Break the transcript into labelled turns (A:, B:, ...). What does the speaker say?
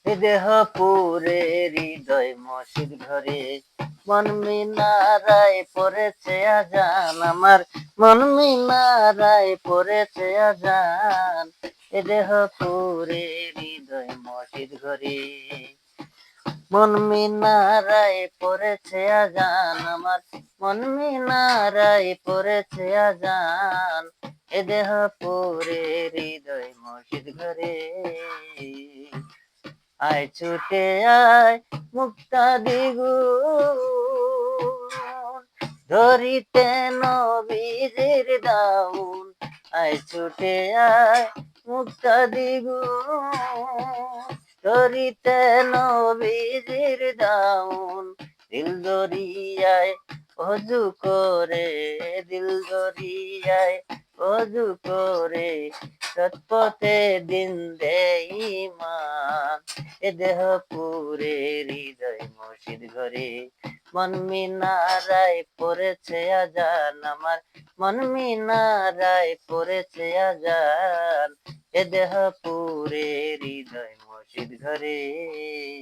A: এ দেহ পুরে হৃদয় মসজিদ ঘরে, মন মিনারায় পড়েছে আজান আমার, মন মিনারায় পড়েছে আজান। এ দেহ পুরে হৃদয় মসজিদ ঘরে, মন মিনারায় পড়েছে আজান আমার, মন মিনারায় পড়েছে আজান। এ দেহ পুরে হৃদয় মসজিদ ঘরে, আয় ছুটে আয় মুক্তাদি গুণ, ধরিতে নবীজির দাউন। আয় ছুটে আয় মুক্তাদি গুণ, ধরিতে নবীজির দাউন। দিল দরিয়ায় অজু করে, দিল দরিয়ায় অজু করে, সৎপথে দিন দেই ইমান। এ দেহ পুরে হৃদয় মসজিদ ঘরে, মন মিনারায় পড়েছে আজান আমার, মন মিনারায় পড়েছে আজান। এ দেহ পুরে হৃদয় মসজিদ ঘরে।